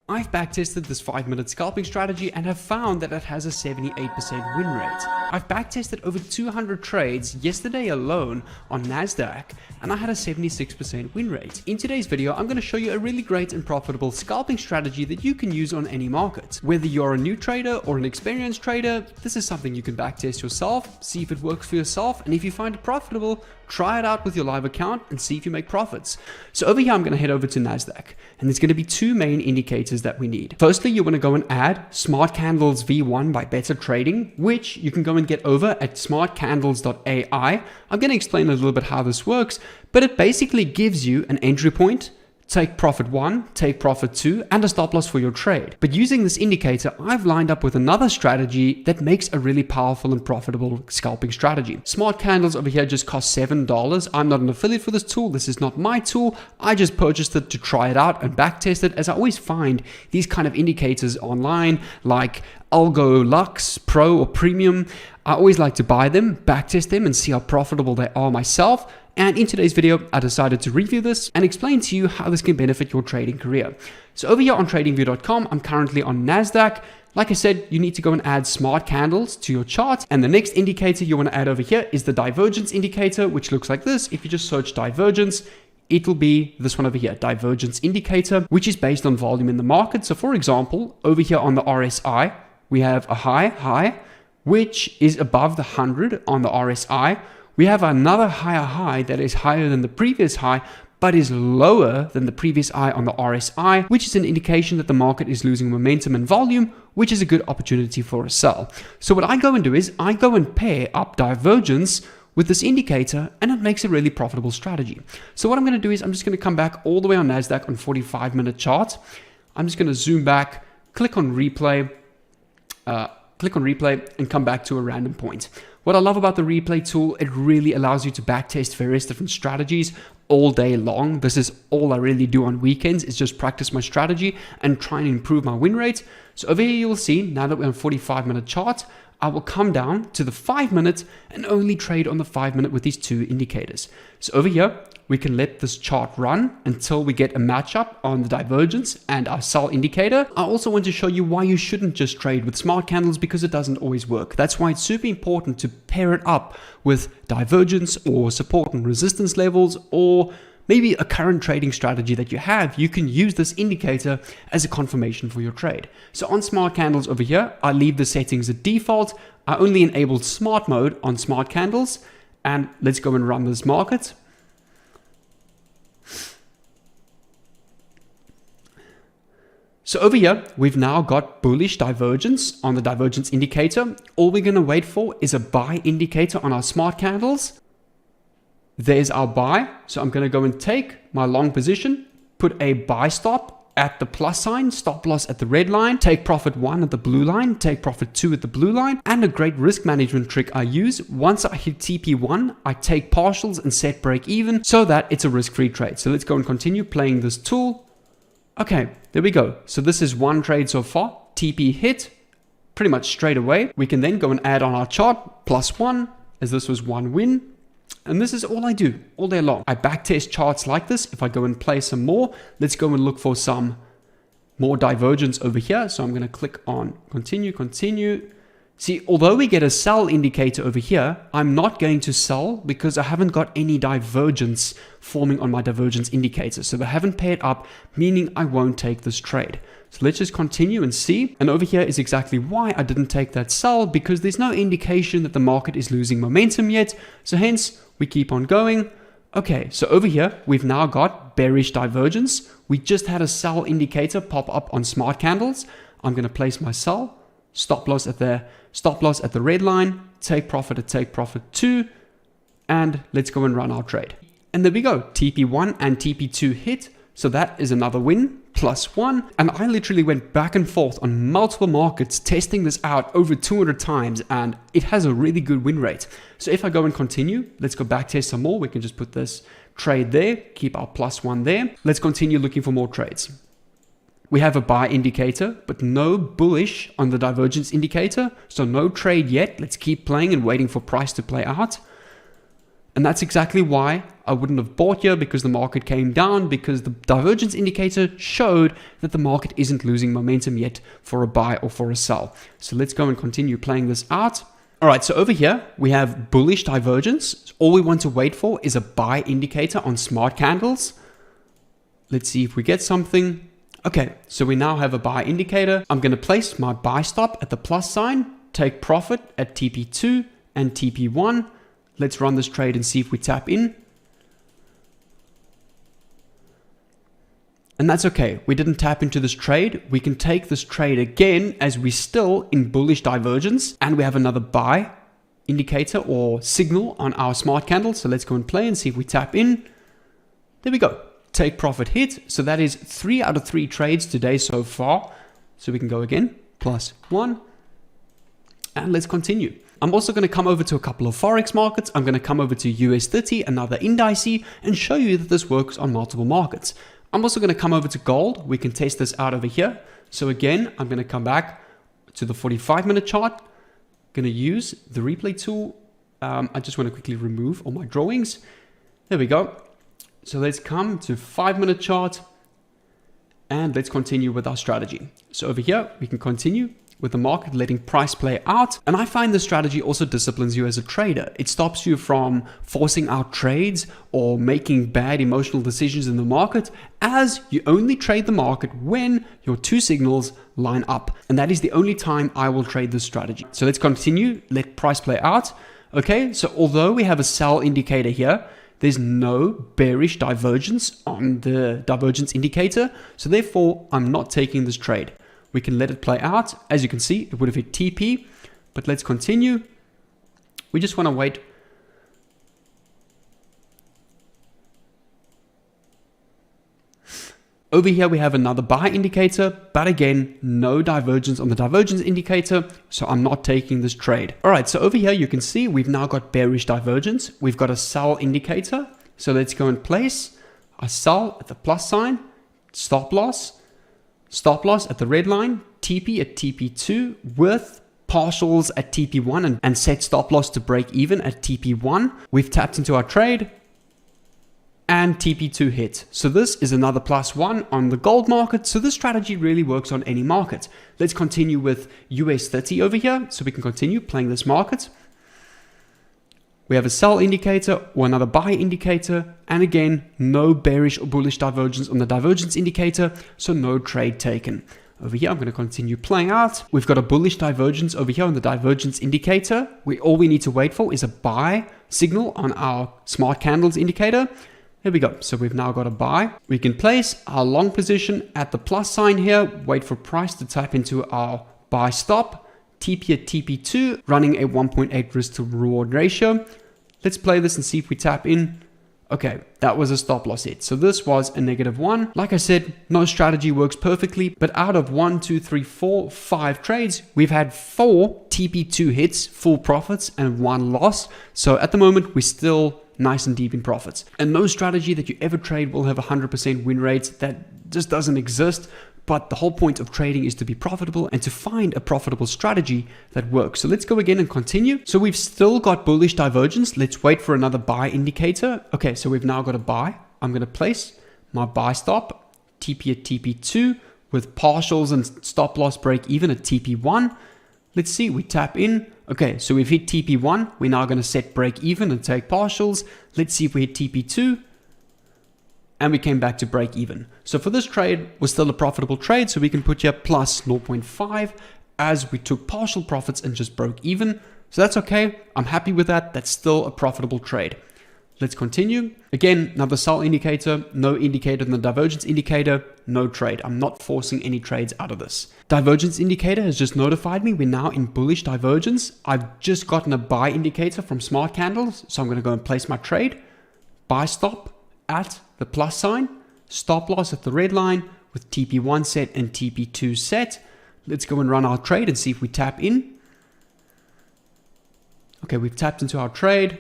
I've backtested this 5-minute scalping strategy and have found that it has a 78% win rate. I've backtested over 200 trades yesterday alone on NASDAQ and I had a 76% win rate. In today's video, I'm going to show you a really great and profitable scalping strategy that you can use on any market. Whether you're a new trader or an experienced trader, this is something you can backtest yourself, see if it works for yourself, and if you find it profitable, try it out with your live account and see if you make profits. So over here, I'm going to head over to NASDAQ, and there's going to be two main indicators that we need. Firstly, you want to go and add Smart Candles V1 by Better Trading, which you can go and get over at smartcandles.ai. I'm going to explain a little bit how this works, but it basically gives you an entry point, take profit 1, take profit 2, and a stop loss for your trade. But using this indicator, I've lined up with another strategy that makes a really powerful and profitable scalping strategy. Smart Candles over here just cost $7. I'm not an affiliate for this tool. This is not my tool. I just purchased it to try it out and backtest it, as I always find these kind of indicators online like Algo Lux, Pro or Premium. I always like to buy them, backtest them, and see how profitable they are myself. And in today's video, I decided to review this and explain to you how this can benefit your trading career. So over here on tradingview.com, I'm currently on NASDAQ. Like I said, you need to go and add Smart Candles to your chart. And the next indicator you want to add over here is the divergence indicator, which looks like this. If you just search divergence, it will be this one over here, divergence indicator, which is based on volume in the market. So for example, over here on the RSI, we have a high, which is above the 100 on the RSI. We have another higher high that is higher than the previous high, but is lower than the previous high on the RSI, which is an indication that the market is losing momentum and volume, which is a good opportunity for a sell. So what I go and do is I go and pair up divergence with this indicator, and it makes a really profitable strategy. So what I'm going to do is I'm just going to come back all the way on NASDAQ on 45-minute chart. I'm just going to zoom back, click on replay and come back to a random point. What I love about the replay tool, it really allows you to backtest various different strategies all day long. This is all I really do on weekends, is just practice my strategy and try and improve my win rate. So over here, you will see, now that we're on 45-minute chart, I will come down to the 5-minute and only trade on the 5-minute with these two indicators. So over here, we can let this chart run until we get a matchup on the divergence and our sell indicator. I also want to show you why you shouldn't just trade with Smart Candles, because it doesn't always work. That's why it's super important to pair it up with divergence or support and resistance levels, or maybe a current trading strategy that you have. You can use this indicator as a confirmation for your trade. So on Smart Candles over here, I leave the settings at default. I only enabled smart mode on Smart Candles, and let's go and run this market. So over here, we've now got bullish divergence on the divergence indicator. All we're going to wait for is a buy indicator on our Smart Candles. There's our buy. So I'm going to go and take my long position, put a buy stop at the plus sign, stop loss at the red line, take profit 1 at the blue line, take profit 2 at the blue line. And a great risk management trick I use, once I hit TP1, I take partials and set break even so that it's a risk-free trade. So let's go and continue playing this tool. Okay, there we go. So this is one trade so far. TP hit pretty much straight away. We can then go and add on our chart +1, as this was one win. And this is all I do all day long. I backtest charts like this. If I go and play some more, let's go and look for some more divergence over here. So I'm going to click on continue. See, although we get a sell indicator over here, I'm not going to sell because I haven't got any divergence forming on my divergence indicator. So they haven't paired up, meaning I won't take this trade. So let's just continue and see. And over here is exactly why I didn't take that sell, because there's no indication that the market is losing momentum yet. So hence we keep on going. Okay, so over here, we've now got bearish divergence. We just had a sell indicator pop up on Smart Candles. I'm going to place my sell. Stop loss at the red line, take profit at take profit 2, and let's go and run our trade. And there we go, TP1 and TP2 hit, so that is another win, +1. And I literally went back and forth on multiple markets testing this out over 200 times, and it has a really good win rate. So if I go and continue, let's go back test some more. We can just put this trade there, keep our +1 there. Let's continue looking for more trades. We have a buy indicator, but no bullish on the divergence indicator. So no trade yet. Let's keep playing and waiting for price to play out. And that's exactly why I wouldn't have bought here, because the market came down, because the divergence indicator showed that the market isn't losing momentum yet for a buy or for a sell. So let's go and continue playing this out. All right, so over here we have bullish divergence. All we want to wait for is a buy indicator on smart candles. Let's see if we get something. Okay, so we now have a buy indicator. I'm going to place my buy stop at the plus sign, take profit at TP2 and TP1. Let's run this trade and see if we tap in. And that's okay. We didn't tap into this trade. We can take this trade again as we're still in bullish divergence, and we have another buy indicator or signal on our smart candle. So let's go and play and see if we tap in. There we go. Take profit hit. So that is 3 out of 3 trades today so far. So we can go again, +1. And let's continue. I'm also going to come over to a couple of Forex markets. I'm going to come over to US30, another indice, and show you that this works on multiple markets. I'm also going to come over to gold. We can test this out over here. So again, I'm going to come back to the 45-minute chart. Going to use the replay tool. I just want to quickly remove all my drawings. There we go. So let's come to 5-minute chart and let's continue with our strategy. So over here, we can continue with the market letting price play out. And I find this strategy also disciplines you as a trader. It stops you from forcing out trades or making bad emotional decisions in the market, as you only trade the market when your 2 signals line up. And that is the only time I will trade this strategy. So let's continue, let price play out. Okay, so although we have a sell indicator here, there's no bearish divergence on the divergence indicator. So therefore, I'm not taking this trade. We can let it play out. As you can see, it would have hit TP, but let's continue. We just want to wait. Over here, we have another buy indicator, but again, no divergence on the divergence indicator, so I'm not taking this trade. All right, so over here, you can see we've now got bearish divergence. We've got a sell indicator. So let's go and place a sell at the plus sign, stop loss at the red line, TP at TP2 with partials at TP1 and set stop loss to break even at TP1. We've tapped into our trade and TP2 hit. So this is another +1 on the gold market. So this strategy really works on any market. Let's continue with US30 over here. So we can continue playing this market. We have a sell indicator or another buy indicator. And again, no bearish or bullish divergence on the divergence indicator. So no trade taken. Over here, I'm going to continue playing out. We've got a bullish divergence over here on the divergence indicator. All we need to wait for is a buy signal on our smart candles indicator. Here we go. So we've now got a buy. We can place our long position at the plus sign here, wait for price to tap into our buy stop. TP at TP2, running a 1.8 risk to reward ratio. Let's play this and see if we tap in. Okay, that was a stop loss hit. So this was a -1. Like I said, no strategy works perfectly, but out of 1, 2, 3, 4, 5 trades, we've had 4 TP2 hits, full profits, and 1 loss. So at the moment, we're still nice and deep in profits. And no strategy that you ever trade will have 100% win rates. That just doesn't exist. But the whole point of trading is to be profitable and to find a profitable strategy that works. So let's go again and continue. So we've still got bullish divergence. Let's wait for another buy indicator. Okay, so we've now got a buy. I'm going to place my buy stop, TP at TP2 with partials and stop loss break even at TP1. Let's see, we tap in. Okay, so we've hit TP1. We're now going to set break even and take partials. Let's see if we hit TP2. And we came back to break even. So for this trade, was still a profitable trade. So we can put here plus 0.5 as we took partial profits and just broke even. So that's okay. I'm happy with that. That's still a profitable trade. Let's continue. Again, another sell indicator, no indicator in the divergence indicator, no trade. I'm not forcing any trades out of this. Divergence indicator has just notified me we're now in bullish divergence. I've just gotten a buy indicator from smart candles. So I'm going to go and place my trade. Buy stop at the plus sign, stop loss at the red line with TP1 set and TP2 set. Let's go and run our trade and see if we tap in. Okay, we've tapped into our trade.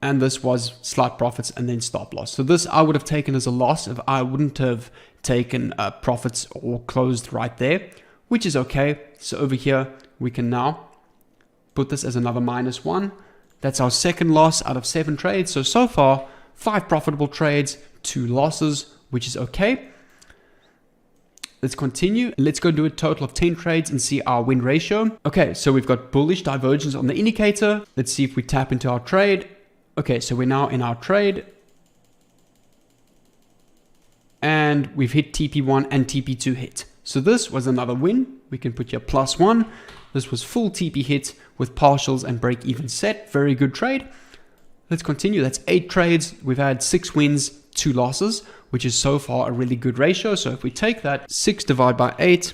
And this was slight profits and then stop loss. So this I would have taken as a loss if I wouldn't have taken profits or closed right there, which is okay. So over here, we can now put this as another -1. That's our second loss out of 7 trades. So far, 5 profitable trades, 2 losses, which is okay. Let's continue. Let's go do a total of 10 trades and see our win ratio. Okay, so we've got bullish divergence on the indicator. Let's see if we tap into our trade. Okay, so we're now in our trade. And we've hit TP1 and TP2 hit. So this was another win. We can put here +1. This was full TP hit with partials and break even set. Very good trade. Let's continue. That's 8 trades. We've had 6 wins, 2 losses, which is so far a really good ratio. So if we take that, 6 divided by 8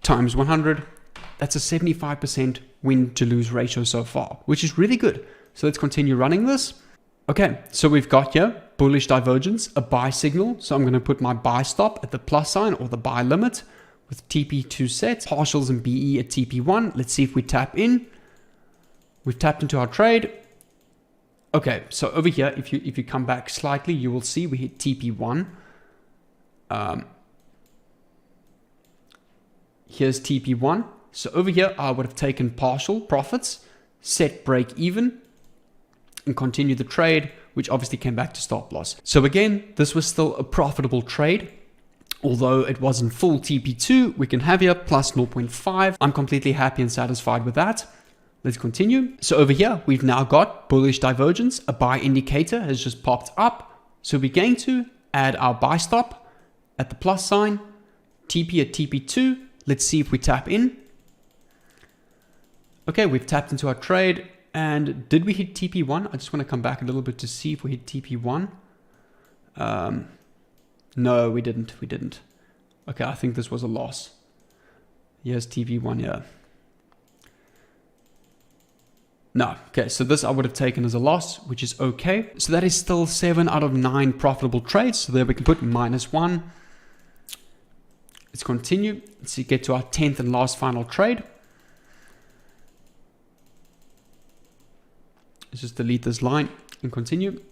times 100, that's a 75% win to lose ratio so far, which is really good. So let's continue running this. Okay, so we've got here bullish divergence, a buy signal. So I'm going to put my buy stop at the plus sign or the buy limit with TP2 set, partials and BE at TP1. Let's see if we tap in. We've tapped into our trade. Okay, so over here, if you come back slightly, you will see we hit TP1. Here's TP1. So over here, I would have taken partial profits, set break even, and continue the trade, which obviously came back to stop loss. So again, this was still a profitable trade. Although it wasn't full TP2, we can have here plus 0.5. I'm completely happy and satisfied with that. Let's continue. So over here, we've now got bullish divergence. A buy indicator has just popped up. So we're going to add our buy stop at the plus sign, TP at TP2. Let's see if we tap in. Okay, we've tapped into our trade. And did we hit TP1? I just want to come back a little bit to see if we hit TP1. No, we didn't. We didn't. Okay, I think this was a loss. Yes, TP1, yeah. No, okay, so this I would have taken as a loss, which is okay. So that is still 7 out of 9 profitable trades. So there we can put -1. Let's continue. Let's get to our 10th and last final trade. Let's just delete this line and continue.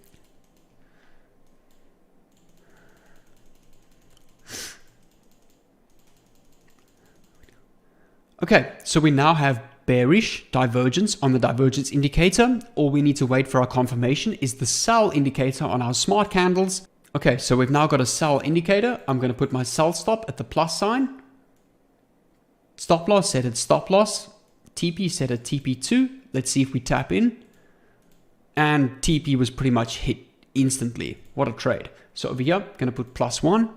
Okay, so we now have bearish divergence on the divergence indicator. All we need to wait for our confirmation is the sell indicator on our smart candles. Okay, so we've now got a sell indicator. I'm going to put my sell stop at the plus sign. Stop loss set at stop loss. TP set at TP2. Let's see if we tap in. And TP was pretty much hit instantly. What a trade. So over here, I'm going to put +1.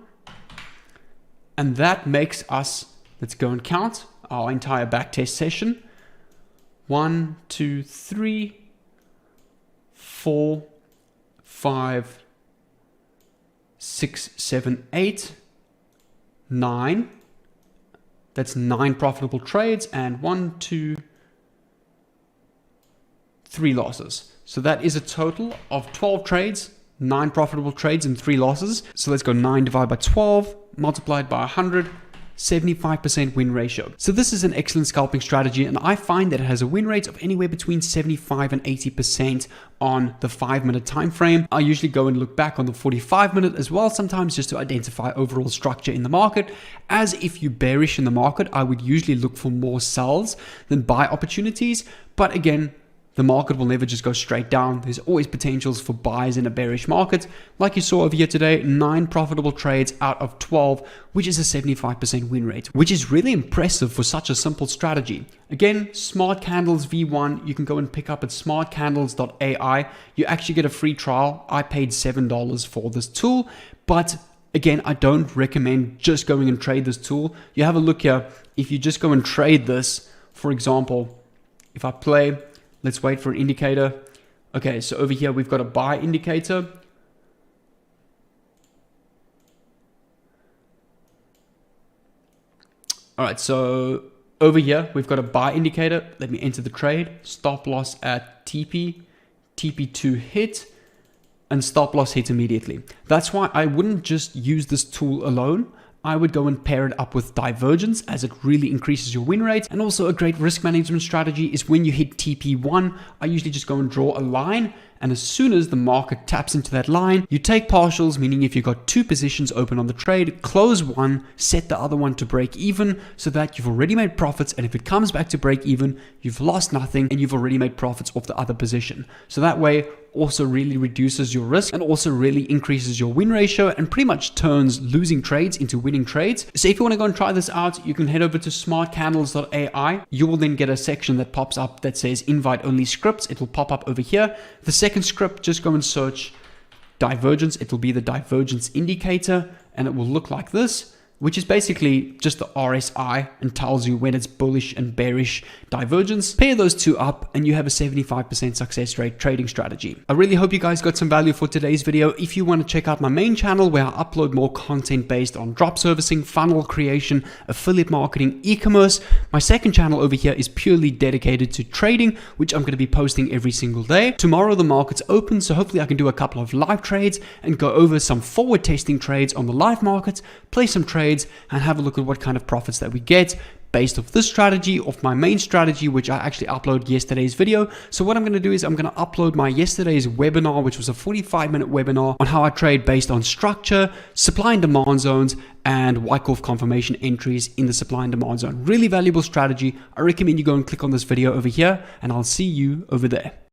And that makes us, let's go and count our entire backtest session. 1, 2, 3, 4, 5, 6, 7, 8, 9. That's 9 profitable trades and 1, 2, 3 losses. So that is a total of 12 trades, 9 profitable trades and 3 losses. So let's go 9 divided by 12, multiplied by 100, 75% win ratio. So this is an excellent scalping strategy, and I find that it has a win rate of anywhere between 75 and 80% on the 5-minute time frame. I usually go and look back on the 45-minute as well sometimes, just to identify overall structure in the market. As if you're bearish in the market, I would usually look for more sells than buy opportunities. But again, the market will never just go straight down. There's always potentials for buys in a bearish market. Like you saw over here today, 9 profitable trades out of 12, which is a 75% win rate, which is really impressive for such a simple strategy. Again, Smart Candles V1, you can go and pick up at smartcandles.ai. You actually get a free trial. I paid $7 for this tool, but again, I don't recommend just going and trade this tool. You have a look here. If you just go and trade this, for example, if I play, let's wait for an indicator. Okay, so over here, we've got a buy indicator. All right, so over here, we've got a buy indicator. Let me enter the trade. Stop loss at TP, TP2 hit, and stop loss hit immediately. That's why I wouldn't just use this tool alone. I would go and pair it up with divergence, as it really increases your win rate. And also a great risk management strategy is when you hit TP1, I usually just go and draw a line and as soon as the market taps into that line, you take partials, meaning if you've got 2 positions open on the trade, close one, set the other one to break even so that you've already made profits, and if it comes back to break even, you've lost nothing and you've already made profits off the other position. So that way also really reduces your risk and also really increases your win ratio and pretty much turns losing trades into winning trades. So if you want to go and try this out, you can head over to smartcandles.ai. You will then get a section that pops up that says invite only scripts. It will pop up over here. The second script, just go and search divergence. It will be the divergence indicator and it will look like this, which is basically just the RSI and tells you when it's bullish and bearish divergence. Pair those two up and you have a 75% success rate trading strategy. I really hope you guys got some value for today's video. If you want to check out my main channel where I upload more content based on drop servicing, funnel creation, affiliate marketing, e-commerce, my second channel over here is purely dedicated to trading, which I'm going to be posting every single day. Tomorrow the market's open, so hopefully I can do a couple of live trades and go over some forward testing trades on the live market, play some trades and have a look at what kind of profits that we get based off this strategy, off my main strategy, which I actually uploaded yesterday's video. So what I'm going to do is I'm going to upload my yesterday's webinar, which was a 45-minute webinar on how I trade based on structure, supply and demand zones, and Wyckoff confirmation entries in the supply and demand zone. Really valuable strategy. I recommend you go and click on this video over here, and I'll see you over there.